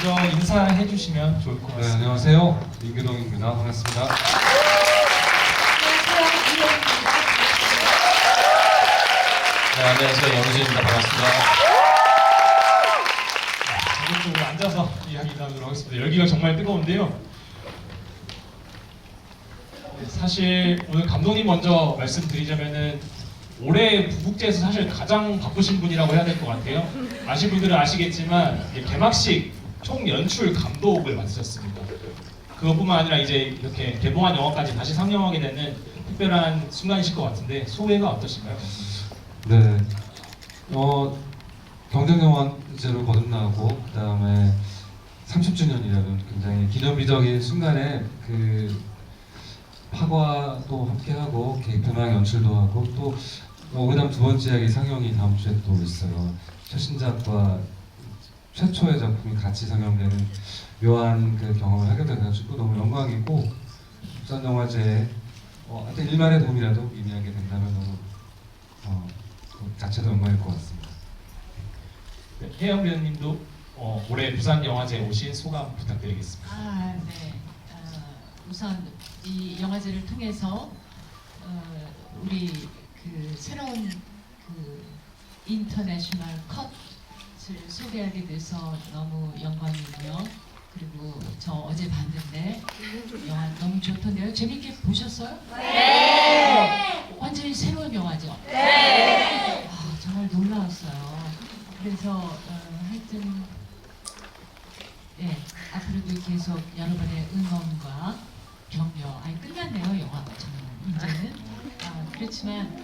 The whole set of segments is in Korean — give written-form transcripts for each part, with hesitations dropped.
먼저 인사해 주시면 좋을 것 네, 같습니다. 안녕하세요. 민규동입니다. 반갑습니다. 네, 안녕하세요. 영우진입니다. 반갑습니다. 본격적으로 앉아서 이야기 나누도록 하겠습니다. 열기가 정말 뜨거운데요. 네, 사실 오늘 감독님 먼저 말씀드리자면은 올해 부국제에서 사실 가장 바쁘신 분이라고 해야 될 것 같아요. 아실 분들은 아시겠지만 개막식 총 연출 감독을 맡으셨습니다. 그것뿐만 아니라 이제 이렇게 개봉한 영화까지 다시 상영하게 되는 특별한 순간이실 것 같은데 소회가 어떠신가요? 네, 경쟁영화제로 거듭나고 그 다음에 30주년이라는 굉장히 기념비적인 순간에 그 파과도 함께하고 개편왕 연출도 하고 또 그다음 두 번째 이야기 상영이 다음 주에 또 있어요. 최신작과 최초의 작품이 같이 상영되는 묘한 그 경험을 하게 돼가지고 너무 영광이고 부산영화제에 하여튼 일말의 도움이라도 의미하게 된다면 너무 그 자체도 영광일 것 같습니다. 네, 혜영 배우님도 올해 부산 영화제에 오신 소감 부탁드리겠습니다. 네. 우선 이 영화제를 통해서 우리 그 새로운 그 인터내셔널 컷을 소개하게 돼서 너무 영광이고요. 그리고 저 어제 봤는데 영화 너무 좋던데요. 재밌게 보셨어요? 네. 완전히 새로운 영화죠. 네. 정말 놀라웠어요. 그래서 하여튼 예, 앞으로도 계속 여러분의 응원과 격려. 끝났네요 영화가 저는 이제는. 그렇지만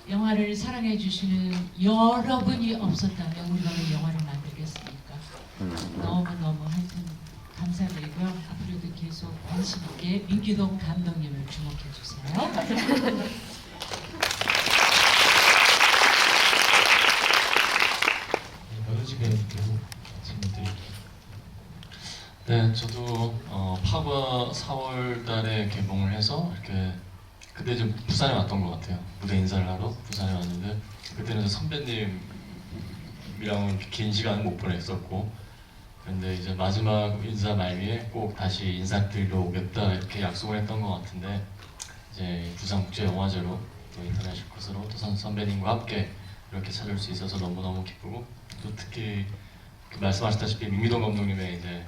영화를 사랑해 주시는 여러분이 없었다면 우리가 왜 영화를 만들겠습니까? 너무너무 하여튼 감사드리고요. 앞으로도 계속 관심 있게 민규동 감독님을 주목해 주세요. 변우지 배우님께서 질문 드릴게요. 네, 저도 파과 4월 달에 개봉을 해서 이렇게 그때 이제 부산에 왔던 것 같아요. 무대 인사를 하러 부산에 왔는데 그때는 저 선배님이랑은 긴 시간을 못 보냈었고 그런데 이제 마지막 인사 말미에 꼭 다시 인사드리러 오겠다 이렇게 약속을 했던 것 같은데 이제 부산국제영화제로 또 인터내셔널 컷으로 또 선배님과 함께 이렇게 찾을 수 있어서 너무너무 기쁘고 또 특히 그 말씀하셨다시피 민규동 감독님의 이제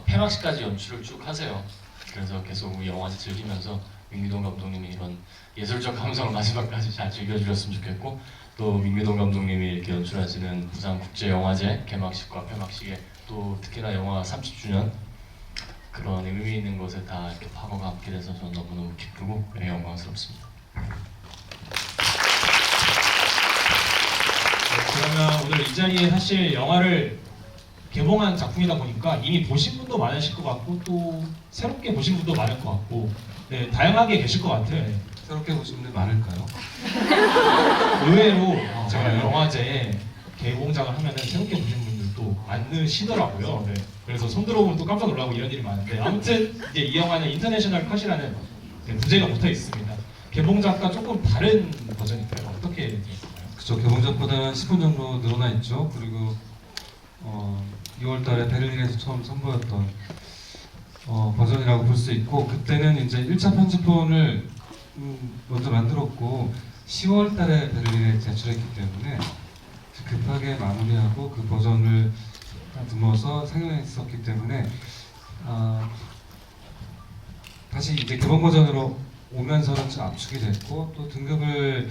폐막식까지 연출을 쭉 하세요. 그래서 계속 이 영화제 즐기면서 민규동 감독님이 이런 예술적 감성을 마지막까지 잘 즐겨주셨으면 좋겠고 또 민규동 감독님이 이렇게 연출하시는 부산국제영화제 개막식과 폐막식에 또 특히나 영화 30주년 그런 의미 있는 곳에 다 이렇게 파고가 함께 돼서 저는 너무너무 기쁘고 영광스럽습니다. 그러면 오늘 이 자리에 사실 영화를 개봉한 작품이다 보니까 이미 보신 분도 많으실 것 같고 또 새롭게 보신 분도 많을 것 같고 네, 다양하게 계실 것 같아요. 네. 새롭게 보신 분들 많을까요? 의외로 제가 영화제에 개봉작을 하면은 새롭게 보신 분들도 많으시더라고요. 네. 그래서 손 들어보면 또 깜짝 놀라고 이런 일이 많은데 아무튼 이제 이 영화는 인터내셔널 컷이라는 부제가 붙어 있습니다. 개봉작과 조금 다른 버전인가요? 어떻게 되었나요? 그쵸, 개봉작보다는 10분 정도 늘어나 있죠. 그리고 6월달에 베를린에서 처음 선보였던 버전이라고 볼 수 있고 그때는 이제 1차 편집본을 먼저 만들었고 10월달에 베를린에 제출했기 때문에 급하게 마무리하고 그 버전을 넣어서 상영했었기 때문에 다시 이제 개봉 버전으로 오면서는 좀 압축이 됐고 또 등급을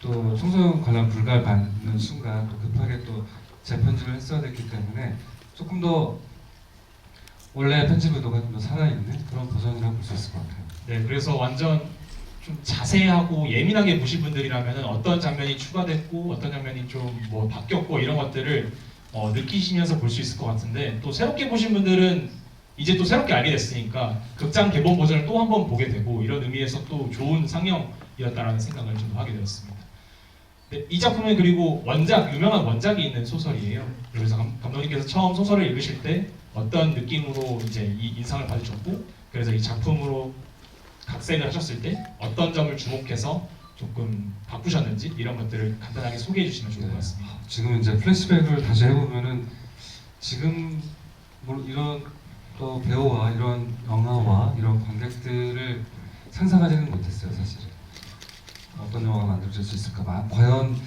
또 청소년 관람 불가를 받는 순간 또 급하게 또 재편집을 했어야 됐기 때문에 조금 더 원래 편집 의도가 좀 더 살아있는 그런 버전이라고 볼 수 있을 것 같아요. 네, 그래서 완전 좀 자세하고 예민하게 보신 분들이라면 어떤 장면이 추가됐고 어떤 장면이 좀 뭐 바뀌었고 이런 것들을 느끼시면서 볼 수 있을 것 같은데 또 새롭게 보신 분들은 이제 또 새롭게 알게 됐으니까 극장 개봉 버전을 또 한 번 보게 되고 이런 의미에서 또 좋은 상영이었다라는 생각을 좀 하게 되었습니다. 네, 이 작품은 그리고 유명한 원작이 있는 소설이에요. 그래서 감독님께서 처음 소설을 읽으실 때 어떤 느낌으로 이제 이 인상을 받으셨고 그래서 이 작품으로 각색을 하셨을 때 어떤 점을 주목해서 조금 바꾸셨는지 이런 것들을 간단하게 소개해 주시면 좋을 것 같습니다. 지금 이제 플래시백을 다시 해보면은 지금 물론 이런 또 배우와 이런 영화와 이런 관객들을 상상하지는 못했어요, 사실은. 어떤 영화가 만들어질 수 있을까? 과연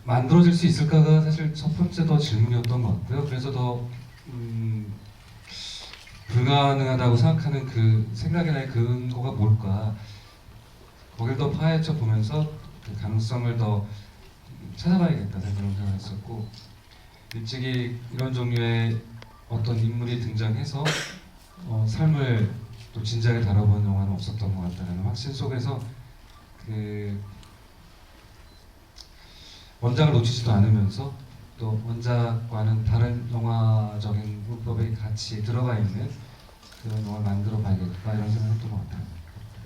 만들어질 수 있을까가 사실 첫 번째 더 질문이었던 것 같고요. 그래서 더 불가능하다고 생각하는 그 생각의 근거가 뭘까? 거길 더 파헤쳐 보면서 그 가능성을 더 찾아봐야겠다 그런 생각을 했었고, 일찍이 이런 종류의 어떤 인물이 등장해서 삶을 또 진지하게 다뤄보는 영화는 없었던 것 같다는 확신 속에서 그 원작을 놓치지도 않으면서 또 원작과는 다른 영화적인 문법이 같이 들어가 있는 그런 영화를 만들어 봐야겠다 이런 생각을 했던 것 같아요.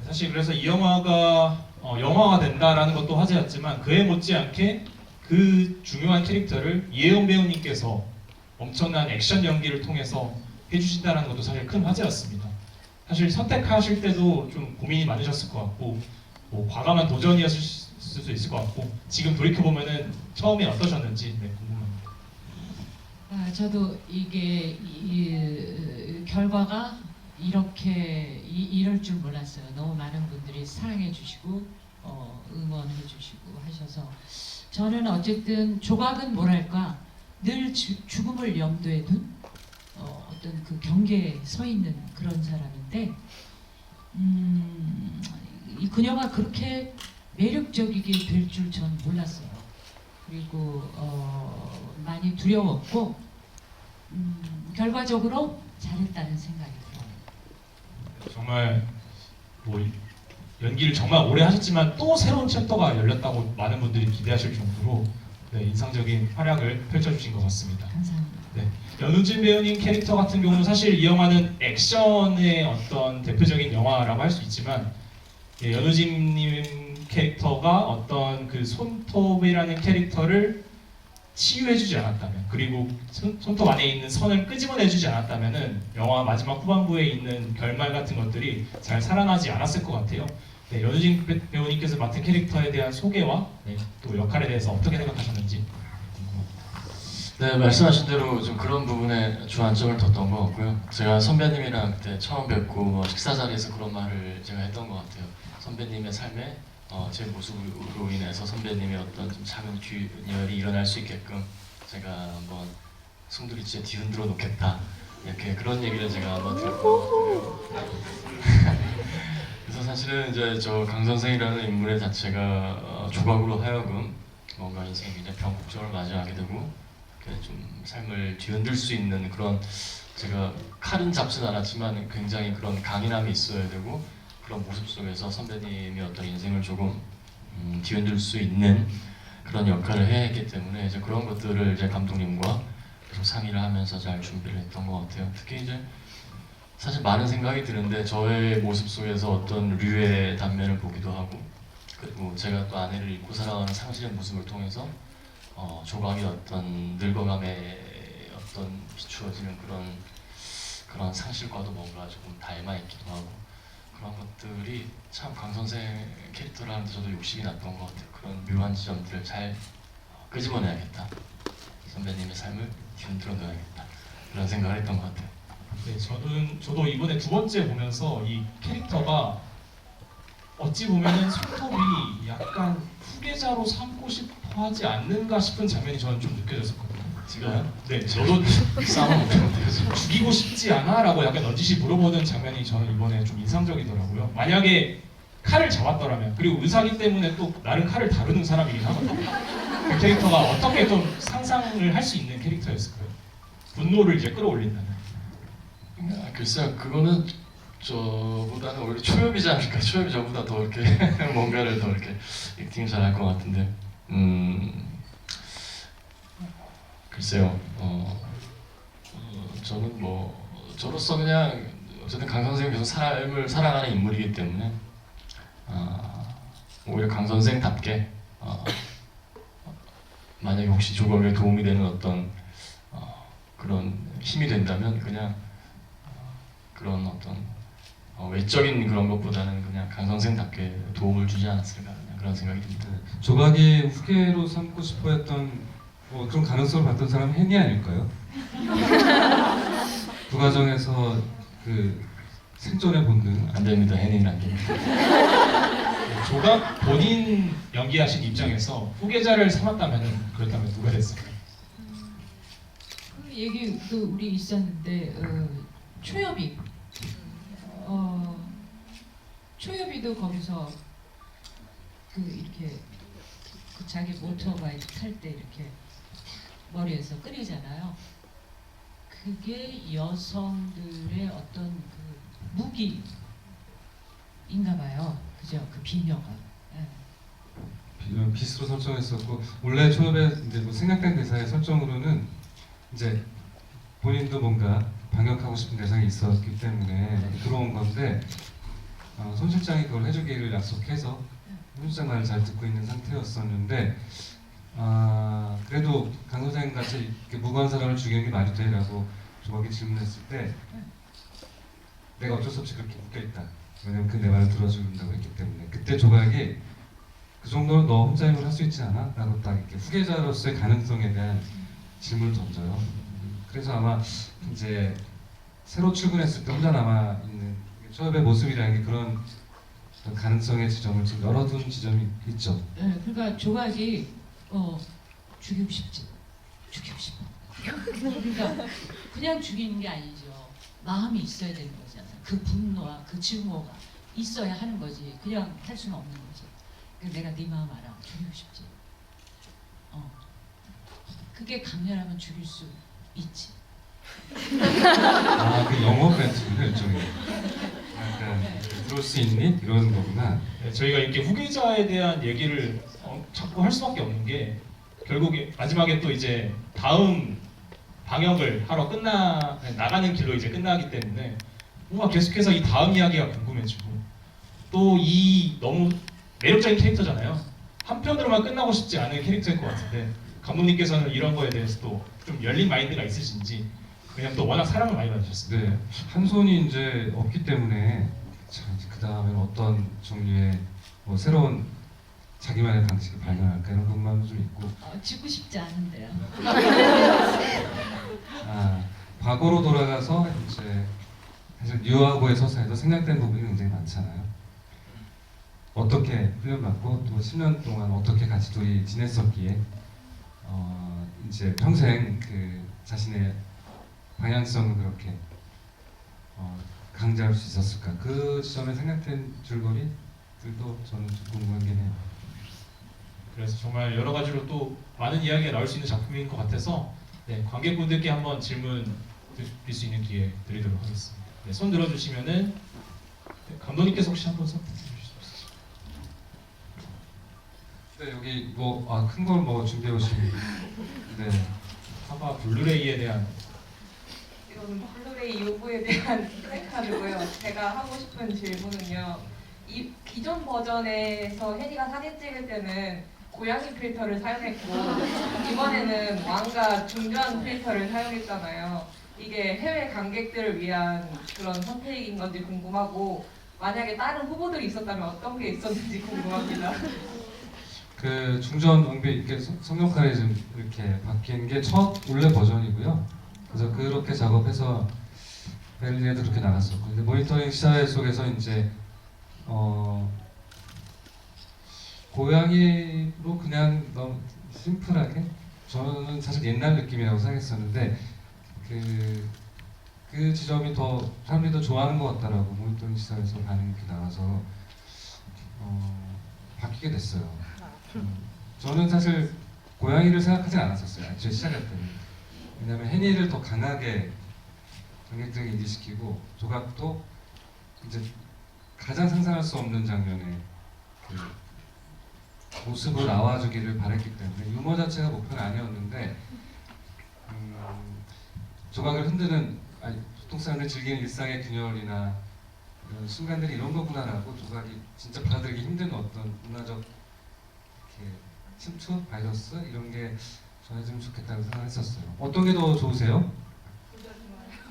사실 그래서 이 영화가 영화가 된다라는 것도 화제였지만 그에 못지않게 그 중요한 캐릭터를 이혜영 배우님께서 엄청난 액션 연기를 통해서 해주신다는 것도 사실 큰 화제였습니다. 사실 선택하실 때도 좀 고민이 많으셨을 것 같고 뭐 과감한 도전이었을 수도 있을 것 같고 지금 돌이켜 보면은 처음에 어떠셨는지 궁금합니다. 저도 이게 결과가 이렇게 이럴 줄 몰랐어요. 너무 많은 분들이 사랑해 주시고 응원해 주시고 하셔서 저는 어쨌든 조각은 뭐랄까 늘 죽음을 염두에 둔 어떤 그 경계에 서 있는 그런 사람인데 이 그녀가 그렇게 매력적이게 될 줄 전 몰랐어요. 그리고 많이 두려웠고 결과적으로 잘했다는 생각이 들어요. 정말 뭐 연기를 정말 오래 하셨지만 또 새로운 챕터가 열렸다고 많은 분들이 기대하실 정도로 인상적인 활약을 펼쳐주신 것 같습니다. 감사합니다. 네, 연우진 배우님 캐릭터 같은 경우는 사실 이 영화는 액션의 어떤 대표적인 영화라고 할 수 있지만 연우진님 캐릭터가 어떤 그 손톱이라는 캐릭터를 치유해주지 않았다면 그리고 손톱 안에 있는 선을 끄집어내주지 않았다면은 영화 마지막 후반부에 있는 결말 같은 것들이 잘 살아나지 않았을 것 같아요. 네, 연우진 배우님께서 맡은 캐릭터에 대한 소개와 또 역할에 대해서 어떻게 생각하셨는지 궁금합니다. 네, 말씀하신 대로 좀 그런 부분에 주안점을 뒀던 것 같고요. 제가 선배님이랑 그때 처음 뵙고 뭐 식사 자리에서 그런 말을 제가 했던 것 같아요. 선배님의 삶에 제 모습으로 인해서 선배님의 어떤 좀 작은 균열이 일어날 수 있게끔 제가 한번 송두리째 뒤흔들어 놓겠다. 이렇게 그런 얘기를 제가 한번 들었던 것 같고요. 그래서 사실은 이제 저 강 선생이라는 인물의 자체가 조각으로 하여금 뭔가 인생이 이제 변곡점을 맞이하게 되고 좀 삶을 뒤흔들 수 있는 그런 제가 칼은 잡진 않았지만 굉장히 그런 강인함이 있어야 되고 그런 모습 속에서 선배님이 어떤 인생을 조금 뒤흔들 수 있는 그런 역할을 해야 했기 때문에 이제 그런 것들을 이제 감독님과 계속 상의를 하면서 잘 준비를 했던 것 같아요. 특히 이제 사실 많은 생각이 드는데 저의 모습 속에서 어떤 류의 단면을 보기도 하고 그리고 제가 또 아내를 잊고 살아가는 상실의 모습을 통해서 조각이 어떤 늙어감에 어떤 비추어지는 그런 상실과도 뭔가 조금 닮아 있기도 하고 그런 것들이 참 강 선생 캐릭터를 하는데 저도 욕심이 났던 것 같아요. 그런 묘한 지점들을 잘 끄집어내야겠다. 선배님의 삶을 뒤흔들어 놔야겠다. 그런 생각을 했던 것 같아요. 네, 저도 이번에 두 번째 보면서 이 캐릭터가 어찌 보면은 손톱이 약간 후계자로 삼고 싶어 하지 않는가 싶은 장면이 저는 좀 느껴졌었거든요. 제가요? 네, 저도 싸움을 못했는데요. 죽이고 싶지 않아? 라고 약간 넌지시 물어보는 장면이 저는 이번에 좀 인상적이더라고요. 만약에 칼을 잡았더라면 그리고 의사기 때문에 또 나름 칼을 다루는 사람이긴 하거든요. 그 캐릭터가 어떻게 좀 상상을 할 수 있는 캐릭터였을까요? 분노를 이제 끌어올린다는. 글쎄요, 그거는 저보다는 오히려 초엽이지 않을까. 초엽이 저보다 더 이렇게 뭔가를 더 이렇게 액팅을 잘할 것 같은데. 글쎄요. 저는 뭐 저로서 그냥 어쨌든 강 선생은 계속 삶을 살아가는 인물이기 때문에 오히려 강 선생답게 만약에 혹시 조각에 도움이 되는 어떤 그런 힘이 된다면 그냥 그런 어떤 외적인 그런 것보다는 그냥 강 선생답게 도움을 주지 않았을까 그런 생각이 듭니다. 조각이 후계로 삼고 싶어했던 그런 가능성을 봤던 사람은 헨리 아닐까요? 과정에서 그 생존의 본능. 안 됩니다. 해내는 안 됩니다. 조각 본인 연기하신 입장에서 후계자를 삼았다면 그렇다면 누가 됐을까요? 그 얘기도 우리 있었는데 초엽이 초엽이도 거기서 그 이렇게 그 자기 모터바이크 탈 때 이렇게 머리에서 끓이잖아요. 그게 여성들의 어떤 그 무기인가 봐요. 그죠? 그 비녀가. 예. 빛으로 설정했었고 원래 초엽에 이제 뭐 생략된 대사의 설정으로는 이제 본인도 뭔가 반격하고 싶은 대상이 있었기 때문에 들어온 건데 손 실장이 그걸 해주기를 약속해서 손 실장 말을 잘 듣고 있는 상태였었는데 그래도 강 선생 같이 이렇게 무고한 사람을 죽이는 게 말이 돼라고 조각이 질문했을 때 내가 어쩔 수 없이 그렇게 묶여있다. 왜냐면 그 내 말을 들어준다고 했기 때문에 그때 조각이 그 정도는 너 혼자 힘을 할 수 있지 않아? 라고 딱 이렇게 후계자로서의 가능성에 대한 질문을 던져요. 그래서 아마 이제 새로 출근했을 때 혼자 남아있는 초엽의 모습이라는 게 그런 어떤 가능성의 지점을 지금 열어둔 지점이 있죠. 네, 그러니까 조각이 죽이고 싶지. 그러니까 그냥 죽이는 게 아니죠. 마음이 있어야 되는 거잖아요. 그 분노와 그 증오가 있어야 하는 거지. 그냥 할 수는 없는 거지. 내가 네 마음 알아. 죽이고 싶지. 그게 강렬하면 죽일 수 있지. 그 영어 멘트는 일종의 약간 들어올 수 있니? 이런 거구나. 네, 저희가 이렇게 후계자에 대한 얘기를 자꾸 할 수밖에 없는 게 결국에 마지막에 또 이제 다음 방역을 하러 나가는 길로 이제 끝나기 때문에 뭔가 계속해서 이 다음 이야기가 궁금해지고 또 이 너무 매력적인 캐릭터잖아요. 한편으로만 끝나고 싶지 않은 캐릭터일 것 같은데 감독님께서는 이런 거에 대해서 또 좀 열린 마인드가 있으신지 왜냐면 또 워낙 사랑을 많이 받으셨습니다. 네, 한 손이 이제 없기 때문에 그 다음에는 어떤 종류의 뭐 새로운 자기만의 방식을 발견할까 이런 것만도 좀 있고 죽고 싶지 않은데요. 과거로 돌아가서 이제 사실 뉴하고의 서사에도 생략된 부분이 굉장히 많잖아요. 어떻게 훈련받고 또 10년 동안 어떻게 같이 둘이 지냈었기에 이제 평생 그 자신의 방향성을 그렇게 강제할 수 있었을까? 그 지점에 생략된 줄거리들도 저는 좀 궁금한 게 해요. 그래서 정말 여러 가지로 또 많은 이야기가 나올 수 있는 작품인 것 같아서 네, 관객분들께 한번 질문 드릴 수 있는 기회 드리도록 하겠습니다. 네, 손 들어주시면은 네, 감독님께서 혹시 한번 선택해 주실 수 있으실까요? 네, 여기 뭐 큰 걸 뭐 준비해 오신 네. 사과 블루레이에 대한 이거는 블루레이 요구에 대한 플래카드고요. 제가 하고 싶은 질문은요. 이 기존 버전에서 혜리가 사진 찍을 때는 고양이 필터를 사용했고 이번에는 왕과 중전 필터를 사용했잖아요. 이게 해외 관객들을 위한 그런 선택인 건지 궁금하고 만약에 다른 후보들이 있었다면 어떤 게 있었는지 궁금합니다. 그 중전 왕비 이렇게 성역할이 좀 이렇게 바뀐 게 첫 원래 버전이고요. 그래서 그렇게 작업해서 베를린에도 그렇게 나갔었고, 근데 모니터링 시사회 속에서 이제 고양이로 그냥 너무 심플하게 저는 사실 옛날 느낌이라고 생각했었는데 그 지점이 더 사람들이 더 좋아하는 것 같다라고 모니터링 시사회에서 반응이 이렇게 나와서 바뀌게 됐어요. 저는 사실 고양이를 생각하지 않았었어요. 애초에 시작할 때는. 왜냐하면 해니를 더 강하게 관객들에게 인지시키고 조각도 이제 가장 상상할 수 없는 장면에 그 모습으로 나와주기를 바랬기 때문에 유머 자체가 목표는 아니었는데 조각을 흔드는 보통 사람들이 즐기는 일상의 균열이나 이런 순간들이 이런 거구나라고 조각이 진짜 받아들이기 힘든 어떤 문화적 이렇게 침투, 바이러스 이런 게 전해지면 좋겠다고 생각했었어요. 어떤 게 더 좋으세요?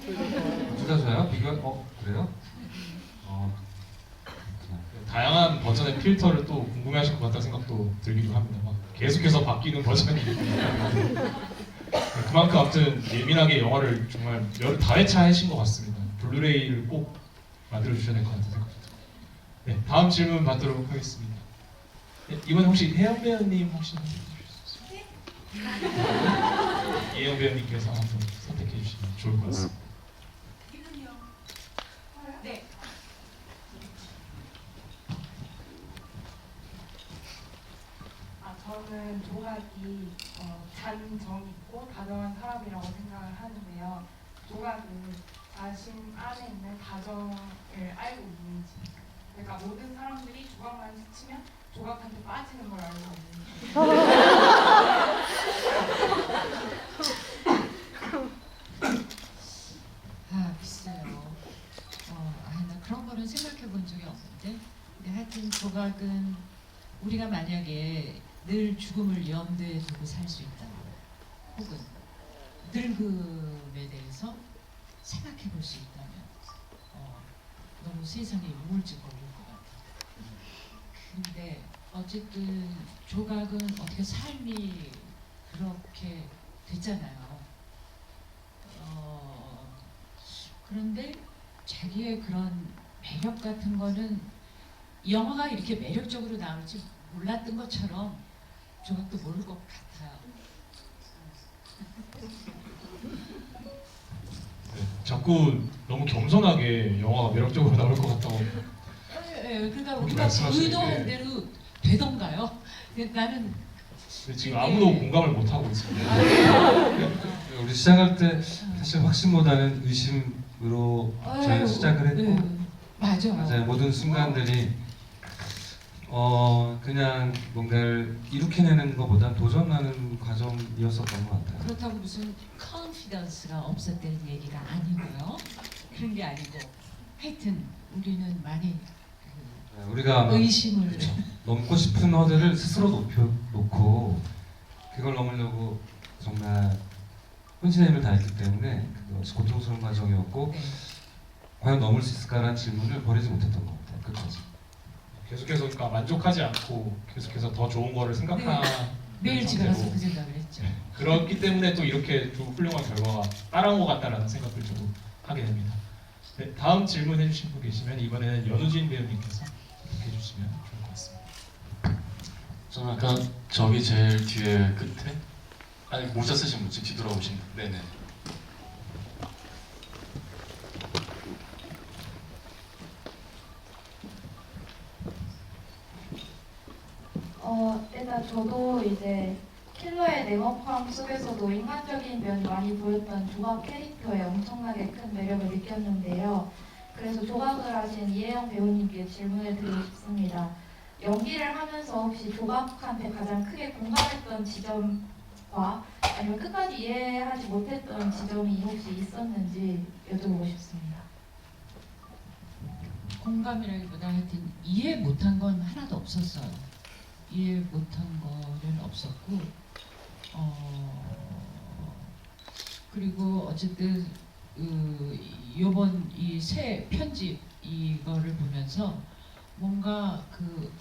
둘 다 좋아요? 비교? 그래요? 그렇구나. 다양한 버전의 필터를 또 궁금해하실 것 같다는 생각도 들기도 합니다. 막 계속해서 바뀌는 버전이 그만큼 아무튼 예민하게 영화를 정말 몇 다회차 하신 것 같습니다. 블루레이를 꼭 만들어 주셔야 될 것 같은 생각이 듭니다. 네, 다음 질문 받도록 하겠습니다. 네, 이번 혹시 혜영 배우님 혹시 예영 배우님께서 한번 선택해 주시면 좋을 것 같습니다. 네. 저는 조각이 잔정 있고 다정한 사람이라고 생각을 하는데요. 조각은 자신 안에 있는 다정을 알고 있는지, 그러니까 모든 사람들이 조각만 스치면 조각한테 빠지는 걸 알고 있는지. 글쎄요. 나 그런 거는 생각해 본 적이 없는데. 근데 하여튼 조각은 우리가 만약에 늘 죽음을 염두에 두고 살 수 있다면, 혹은 늙음에 대해서 생각해 볼 수 있다면, 너무 세상이 우울증 걸릴 것 같아요. 근데 어쨌든 조각은 어떻게 삶이 그렇게 됐잖아요. 그런데 자기의 그런 매력 같은 거는 영화가 이렇게 매력적으로 나올지 몰랐던 것처럼 조각도 모를 것 같아요. 네, 자꾸 너무 겸손하게 영화가 매력적으로 나올 것 같다고. 그러니까 그렇게 우리가 말씀하시는데. 의도한 대로 되던가요? 나는 근데 지금 아무도 공감을 못 하고 있습니다. 우리 시작할 때 사실 확신보다는 의심으로 저희가 시작을 했고 맞아. 맞아요. 모든 순간들이 그냥 뭔가를 이룩해내는 것보다 도전하는 과정이었었던 것 같아요. 그렇다고 무슨 컨피던스가 없었다는 얘기가 아니고요. 그런 게 아니고 하여튼 우리는 많이 우리가 아마 의심을 넘고 싶은 허들을 스스로 놓고 그걸 넘으려고 정말 혼신의 힘을 다했기 때문에 그것이 고통스러운 과정이었고 네. 과연 넘을 수 있을까라는 질문을 버리지 못했던 것 같아요. 끝까지. 계속해서 그러니까 만족하지 않고 계속해서 더 좋은 거를 생각하는 매일 집에 가서 상태로. 그 생각을 했죠. 그렇기 때문에 또 이렇게 좀 훌륭한 결과가 따라온 것 같다라는 생각을 저도 하게 됩니다. 네, 다음 질문 해주신 분 계시면 이번에는 연우진 배우님께서 해주시면 좋을 것 같습니다. 저는 아까 저기 제일 뒤에 끝에 아니 모자 쓰신 분 지금 뒤돌아오신 분. 네네. 일단 저도 이제 킬러의 냉혹함 속에서도 인간적인 면이 많이 보였던 조각 캐릭터에 엄청나게 큰 매력을 느꼈는데요. 그래서 조각을 하신 이혜영 배우님께 질문을 드리고 싶습니다. 연기를 하면서 혹시 조각한테 가장 크게 공감했던 지점과 아니면 끝까지 이해하지 못했던 지점이 혹시 있었는지 여쭤보고 싶습니다. 공감이라기보다 하여튼 이해 못한 건 하나도 없었어요. 이해 못한 거는 없었고, 그리고 어쨌든 요번 이 새 편집 이거를 보면서 뭔가 그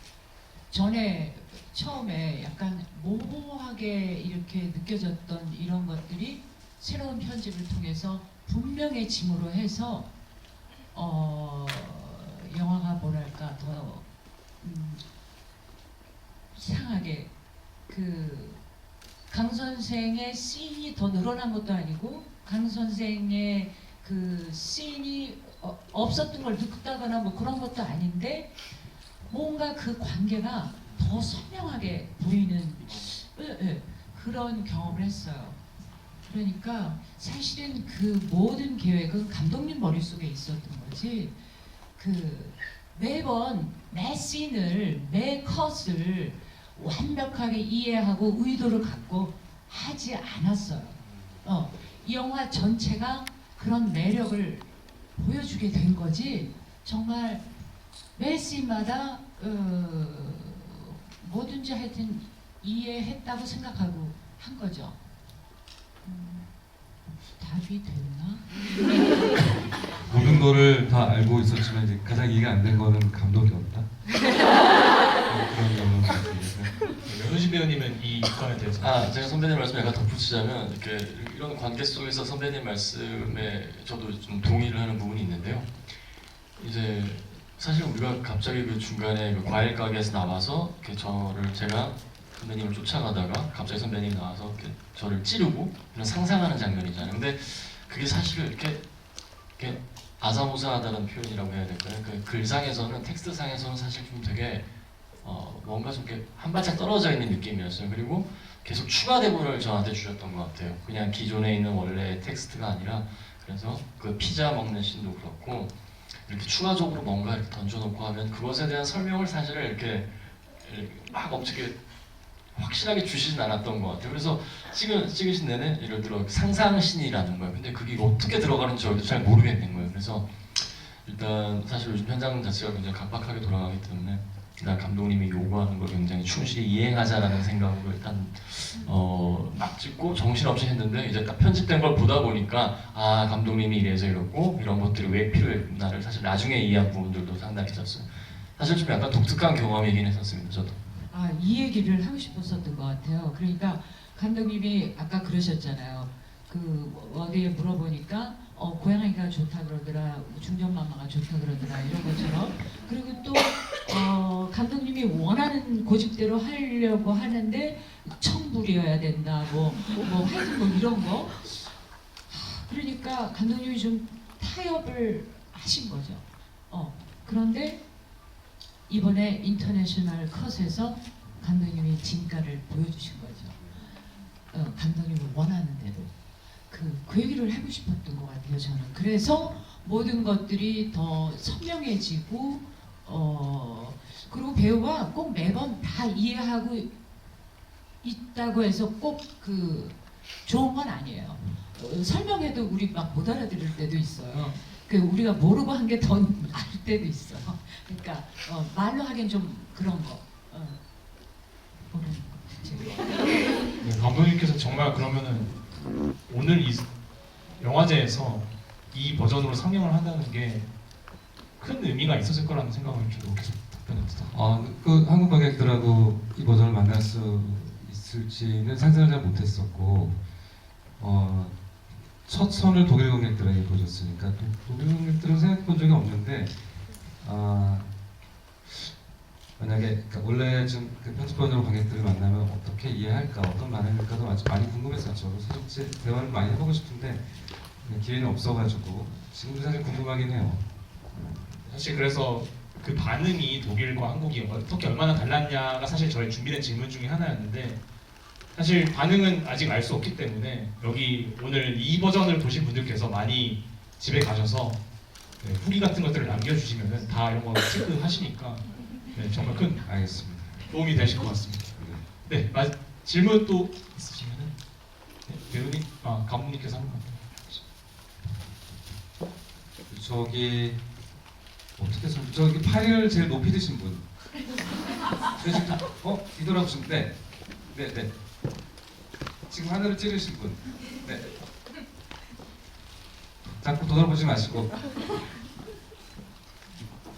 전에 처음에 약간 모호하게 이렇게 느껴졌던 이런 것들이 새로운 편집을 통해서 분명해짐으로 해서 영화가 뭐랄까 더 이상하게 그 강 선생의 씬이 더 늘어난 것도 아니고 강 선생의 그 씬이 없었던 걸 늙다거나 뭐 그런 것도 아닌데 뭔가 그 관계가 더 선명하게 보이는 그런 경험을 했어요. 그러니까 사실은 그 모든 계획은 감독님 머릿속에 있었던 거지 그 매번 매 씬을 매 컷을 완벽하게 이해하고 의도를 갖고 하지 않았어요. 이 영화 전체가 그런 매력을 보여주게 된 거지 정말 매 씬마다 뭐든지 하여튼 이해했다고 생각하고 한 거죠. 답이 됐나? 모든 거를 다 알고 있었지만 이제 가장 이해가 안 된 거는 감독이었다. 그런 걸로 말씀드리고요. 윤호진 배우님은 이 건에 대해서 제가 선배님 말씀 약간 덧붙이자면 이렇게 이런 관계 속에서 선배님 말씀에 저도 좀 동의를 하는 부분이 있는데요. 이제 사실 우리가 갑자기 그 중간에 그 과일 가게에서 나와서 이렇게 제가 선배님을 쫓아가다가 갑자기 선배님이 나와서 이렇게 저를 찌르고 이런 상상하는 장면이잖아요. 근데 그게 사실 이렇게 아사모사하다는 표현이라고 해야 될까요? 그 글상에서는 텍스트상에서는 사실 좀 되게 뭔가 좀 이렇게 한 발짝 떨어져 있는 느낌이었어요. 그리고 계속 추가 대본을 저한테 주셨던 것 같아요. 그냥 기존에 있는 원래 텍스트가 아니라 그래서 그 피자 먹는 씬도 그렇고 이렇게 추가적으로 뭔가 이렇게 던져놓고 하면 그것에 대한 설명을 사실은 이렇게 막 어떻게 확실하게 주시진 않았던 것 같아요. 그래서 찍으신 내내 예를 들어 상상신이라는 거예요. 근데 그게 어떻게 들어가는지 저희도 잘 모르겠는 거예요. 그래서 일단 사실 요즘 현장 자체가 굉장히 각박하게 돌아가기 때문에 일단 감독님이 요구하는 걸 굉장히 충실히 이행하자라는 생각으로 일단 막 찍고 정신없이 했는데 이제 딱 편집된 걸 보다 보니까 감독님이 이래서 이렇고 이런 것들이 왜 필요했구나를 사실 나중에 이해한 부분들도 상당히 있었어요. 사실 좀 약간 독특한 경험이긴 했었습니다. 저도. 이 얘기를 하고 싶었었던 것 같아요. 그러니까 감독님이 아까 그러셨잖아요. 그 어디에 물어보니까 고양이가 좋다 그러더라, 중전마마가 좋다 그러더라 이런 것처럼. 그리고 또 감독님이 원하는 고집대로 하려고 하는데 청불이어야 된다, 하여튼 뭐 이런 거. 그러니까 감독님이 좀 타협을 하신 거죠. 그런데 이번에 인터내셔널 컷에서 감독님이 진가를 보여주신 거죠. 감독님이 원하는 대로. 그 얘기를 하고 싶었던 것 같아요, 저는. 그래서 모든 것들이 더 선명해지고, 그리고 배우가 꼭 매번 다 이해하고 있다고 해서 꼭 좋은 건 아니에요. 설명해도 우리 막 못 알아들을 때도 있어요. 우리가 모르고 한 게 더 나을 때도 있어. 그러니까 말로 하긴 좀 그런 거. 모르는 거. 네, 감독님께서 정말 그러면은 오늘 이 영화제에서 이 버전으로 상영을 한다는 게 큰 의미가 있었을 거라는 생각을 좀 계속 답변했다. 그 한국 관객들하고 이 버전을 만날 수 있을지는 상상을 잘 못했었고, 첫 선을 독일 관객들에게 보여줬으니까 독일 관객들은 생각해본 적이 없는데, 만약에 원래 좀 그 편집본으로 관객들을 만나면 어떻게 이해할까, 어떤 반응일까도 많이 궁금했었죠. 사실 대화를 많이 해보고 싶은데 기회는 없어가지고 지금도 사실 궁금하긴 해요. 사실 그래서 그 반응이 독일과 한국이 어떻게 얼마나 달랐냐가 사실 저의 준비된 질문 중에 하나였는데, 사실 반응은 아직 알 수 없기 때문에 여기 오늘 이 버전을 보신 분들께서 많이 집에 가셔서 후기 같은 것들을 남겨주시면은 다 이런 거 체크하시니까 정말 큰 알겠습니다. 도움이 되실 것 같습니다. 네, 질문 또 있으시면은 배우님, 감독님께서 한번. 저기 저기 팔을 제일 높이 드신 분. 뒤돌아보시면 네. 지금 하늘을 찌르신 분. 네. 자꾸 돌아보지 마시고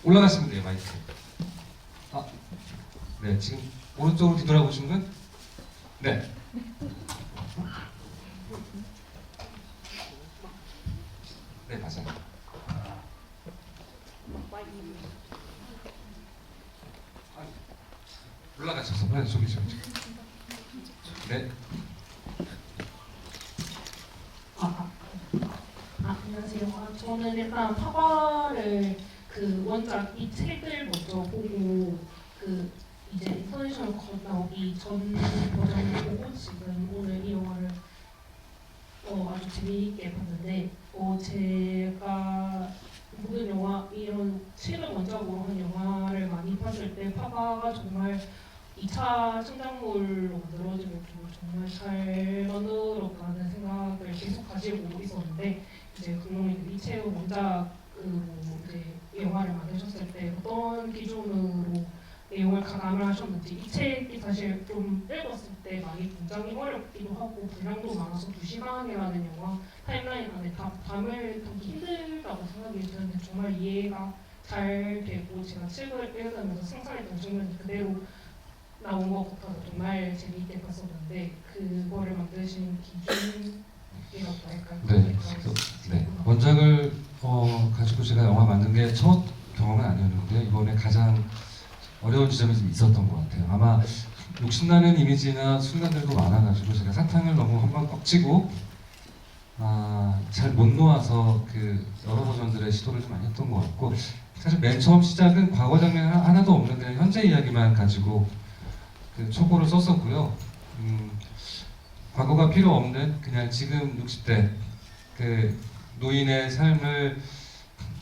올라가시면 돼요, 마이크. 네, 지금 오른쪽으로 뒤돌아보신 분? 네. 네, 맞아요. 올라가셔서 빨리 저기. 네. 안녕하세요. 저는 일단 파과를 원작 이 책을 먼저 보고 이제 인터내셔널 컷 나오기 전 버전을 보고 지금 오늘 이 영화를 아주 재미있게 봤는데 제가 모든 영화 이런 책을 원작으로 한 영화를 많이 봤을 때 파과가 정말 2차 창작물로 만들어진 것도 정말 잘 만들었다는 생각을 계속 가지고 있었는데, 이제 감독님 이 책을 원작으로 이제 영화를 만드셨을 때 어떤 기준으로 내용을 가감을 하셨는지, 이 책이 사실 좀 읽었을 때 많이 굉장히 어렵기도 하고 분량도 많아서 2시간이라는 영화 타임라인 안에 다 담을 담기 힘들다고 생각이 드는데 정말 이해가 잘 되고, 제가 책을 읽으면서 상상했던 장면이 그대로 나온 것 같아서 정말 재미있게 봤었는데 그거를 만드신 기준이라고 할까요? 네. 네. 원작을 가지고 제가 영화 만든 게 첫 경험은 아니었는데 이번에 가장 어려운 지점이 좀 있었던 것 같아요. 아마 욕심나는 이미지나 순간들도 많아가지고 제가 사탕을 너무 한 번 꽉 쥐고 잘 못 놓아서 그 여러 버전들의 시도를 좀 많이 했던 것 같고 사실 맨 처음 시작은 과거 장면 하나도 없는 그냥 현재 이야기만 가지고 그 초고를 썼었고요. 과거가 필요 없는 그냥 지금 60대 그 노인의 삶을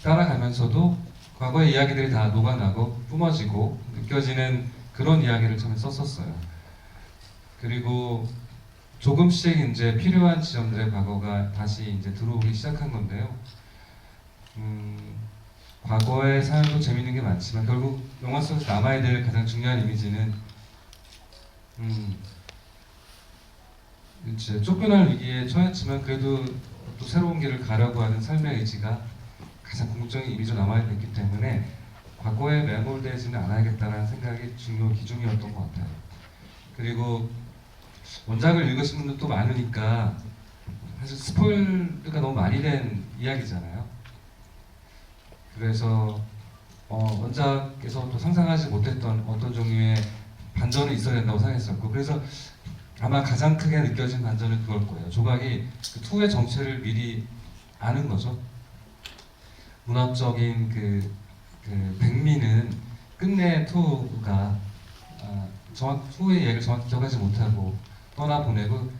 따라가면서도 과거의 이야기들이 다 녹아나고 뿜어지고 느껴지는 그런 이야기를 처음에 썼었어요. 그리고 조금씩 이제 필요한 지점들의 과거가 다시 이제 들어오기 시작한 건데요. 과거의 사연도 재밌는 게 많지만 결국 영화 속에서 남아야 될 가장 중요한 이미지는 이제 쫓겨날 위기에 처했지만 그래도 또 새로운 길을 가려고 하는 삶의 의지가 가장 궁극적인 이미지로 남아야 됐기 때문에 과거에 매몰되지는 않아야겠다는 생각이 중요 기준이었던 것 같아요. 그리고 원작을 읽으신 분들도 많으니까 사실 스포일러가 너무 많이 된 이야기잖아요. 그래서 원작에서 또 상상하지 못했던 어떤 종류의 반전이 있어야 된다고 생각했었고 그래서 아마 가장 크게 느껴진 반전은 그걸 거예요. 조각이 그 2의 정체를 미리 아는 거죠. 문학적인 그 백미는 끝내 2가 2의 얘기를 정확히 기억하지 못하고 떠나보내고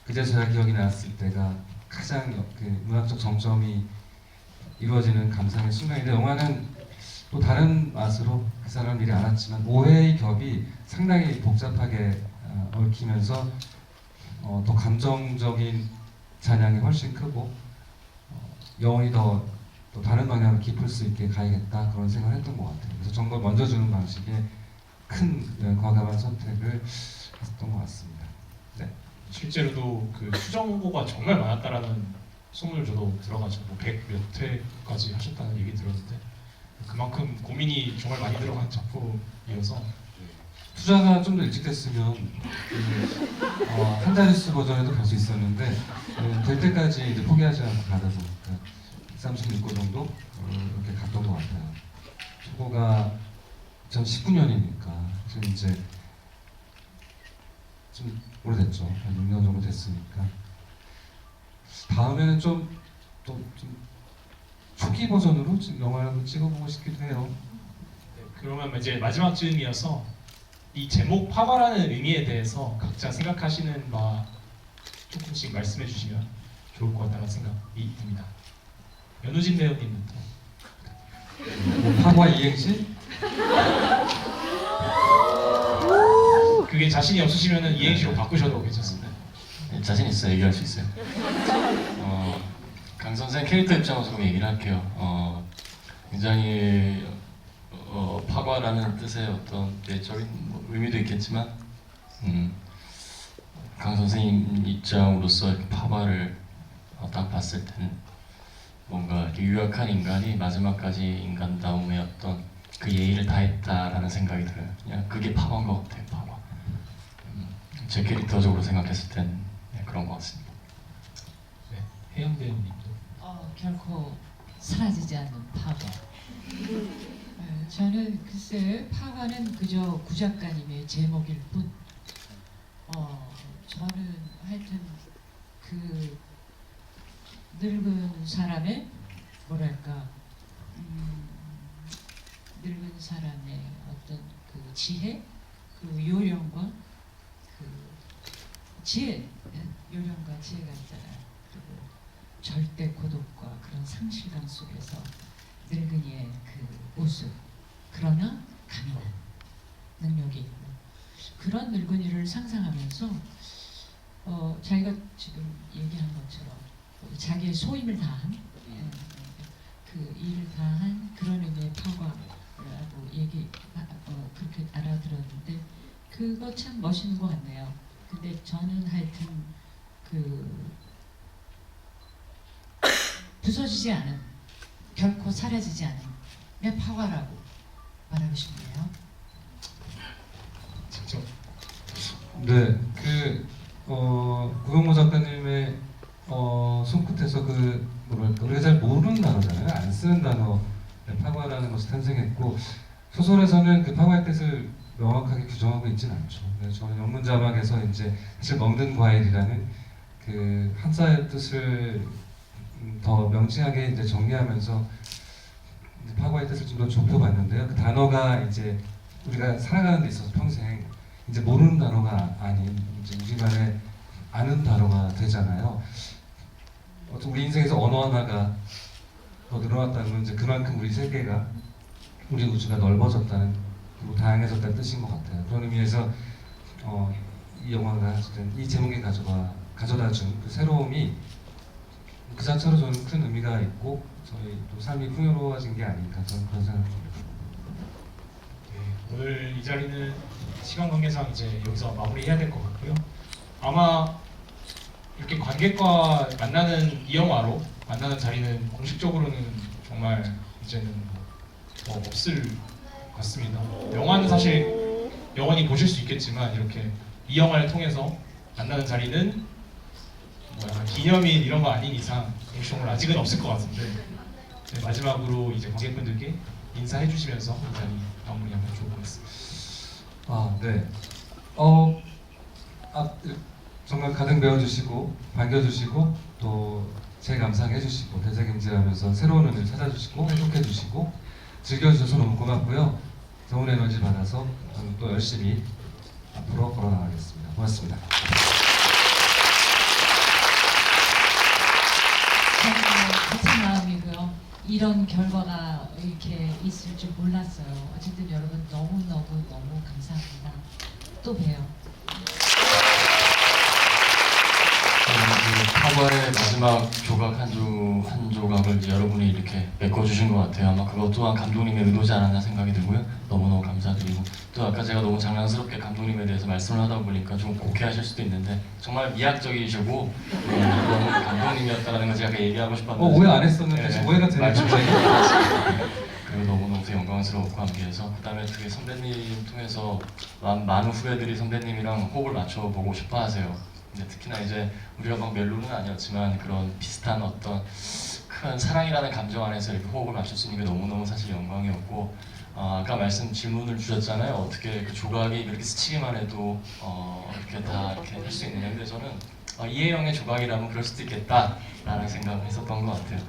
그제서야 기억이 났을 때가 가장 그 문학적 정점이 이루어지는 감상의 순간인데 영화는 또 다른 맛으로 그 사람을 미리 알았지만 오해의 겹이 상당히 복잡하게 얽히면서 더 감정적인 잔향이 훨씬 크고 영혼이 더 또 다른 방향으로 깊을 수 있게 가야겠다 그런 생각을 했던 것 같아요. 그래서 정보를 먼저 주는 방식의 큰 과감한 선택을 했던 것 같습니다. 네. 실제로도 그 수정 홍보가 정말 많았다라는 소문을 저도 들어가지고 100 몇 회까지 하셨다는 얘기 들었는데 그만큼 고민이 정말 많이 들어간 작품이어서 투자가 좀 더 일찍 됐으면 한 자릿수 버전에도 갈 수 있었는데 될 때까지 이제 포기하지 않고 가다 보니까 36고 정도 이렇게 갔던 것 같아요. 초고가 2019년이니까 지금 이제 좀 오래됐죠. 한 6년 정도 됐으니까 다음에는 좀 초기 버전으로 영화를 한번 찍어보고 싶기도 해요. 네, 그러면 이제 마지막 즈음이어서 이 제목 파과라는 의미에 대해서 각자 생각하시는 바 조금씩 말씀해 주시면 좋을 것 같다는 생각이 듭니다. 연우진 배우님부터. 파과 이행시? 그게 자신이 없으시면은 이행시로 바꾸셔도 괜찮습니다. 네, 자신 있어요. 얘기할 수 있어요. 강 선생 캐릭터 입장에서 좀 얘기를 할게요. 굉장히 파과라는 뜻의 어떤 내적인 의미도 있겠지만 강 선생님 입장으로서 이렇게 파과를 딱 봤을 때는 뭔가 이렇게 유약한 인간이 마지막까지 인간다움의 어떤 그 예의를 다했다라는 생각이 들어요. 그냥 그게 파과인 것 같아요. 파과. 제 캐릭터적으로 생각했을 땐 그런 것 같습니다. 네, 혜영 배우님도. 결코 사라지지 않는 파과. 저는 글쎄 파과는 그저 구작가님의 제목일 뿐. 저는 하여튼 그 늙은 사람의 뭐랄까 늙은 사람의 어떤 그 지혜, 그 요령과 그 지혜, 요령과 지혜가 있잖아요. 그리고 절대 고독과 그런 상실감 속에서 늙은이의 그 모습, 그러나 강인한 능력이 있고 그런 늙은이를 상상하면서 자기가 지금 얘기한 것처럼 자기의 소임을 다한 그 일을 다한 그런 의미의 파과라고 그렇게 알아들었는데 그거 참 멋있는 것 같네요. 근데 저는 하여튼 그 부서지지 않은 결코 사라지지 않은 내 파과라고 말하고 싶네요. 직접 네, 구경모 작가님의 손끝에서 뭐랄까 우리가 잘 모르는 단어잖아요. 안 쓰는 단어 파과라는 것이 탄생했고 소설에서는 그 파과의 뜻을 명확하게 규정하고 있지는 않죠. 그래서 저는 영문 자막에서 이제 사실 먹는 과일이라는 그 한자의 뜻을 더 명칭하게 이제 정리하면서 이제 파과의 뜻을 좀 더 좁혀봤는데요. 그 단어가 이제 우리가 살아가는 데 있어서 평생 이제 모르는 단어가 아닌 이제 우리만의 아는 단어가 되잖아요. 어떤 우리 인생에서 언어 하나가 더 늘어났다는 건 이제 그만큼 우리 세계가 우리 우주가 넓어졌다는 그리고 다양해졌다는 뜻인 것 같아요. 그런 의미에서 이 영화가 어쨌든 이 제목이 가져다준 그 새로움이 그 자체로 저는 큰 의미가 있고 저희 또 삶이 풍요로워진 게 아닌가 저는 그런 생각입니다. 네, 오늘 이 자리는 시간 관계상 이제 여기서 마무리해야 될 것 같고요. 아마 이렇게 관객과 만나는 이 영화로 만나는 자리는 공식적으로는 정말 이제는 뭐 없을 것 같습니다. 영화는 사실 영원히 보실 수 있겠지만 이렇게 이 영화를 통해서 만나는 자리는 뭐 약간 기념일 이런 거 아닌 이상 공식적으로 아직은 없을 것 같은데 네, 마지막으로 이제 관객분들께 인사해 주시면서 이 자리 마무리하면 좋을 것 같습니다. 아, 네. 정말 가득 메워주시고 반겨주시고 또 제 감상해주시고 대책임질하면서 새로운 의미를 찾아주시고 해독해주시고 즐겨주셔서 너무 고맙고요. 좋은 에너지 받아서 저는 또 열심히 앞으로 걸어나가겠습니다. 고맙습니다. 저는 같은 마음이고요. 이런 결과가 이렇게 있을 줄 몰랐어요. 어쨌든 여러분 너무 감사합니다. 또 봬요. 파과의 마지막 조각 한 조각을 이제 여러분이 이렇게 메꿔주신 것 같아요. 아마 그것 또한 감독님의 의도지 않았나 생각이 들고요. 너무너무 감사드리고 또 아까 제가 너무 장난스럽게 감독님에 대해서 말씀을 하다 보니까 좀 곡해하실 수도 있는데 정말 미학적이시고 너무 감독님이었다는 걸 제가 얘기하고 싶었는데 오해 안 했었는데 네, 오해가 되는 말씀하신 그리고 너무너무 영광스러웠고 함께해서 그 다음에 되게 선배님 통해서 많은 후배들이 선배님이랑 호흡을 맞춰보고 싶어 하세요. 근데 특히나 이제 우리가 막 멜로는 아니었지만 그런 비슷한 어떤 큰 사랑이라는 감정 안에서 이렇게 호흡을 맞출 수 있는 게 너무너무 사실 영광이었고 아까 질문을 주셨잖아요. 어떻게 그 조각이 그렇게 스치기만 해도 이렇게 다 이렇게 할 수 있느냐. 근데 저는 이혜영의 조각이라면 그럴 수도 있겠다라는 생각을 했었던 것 같아요.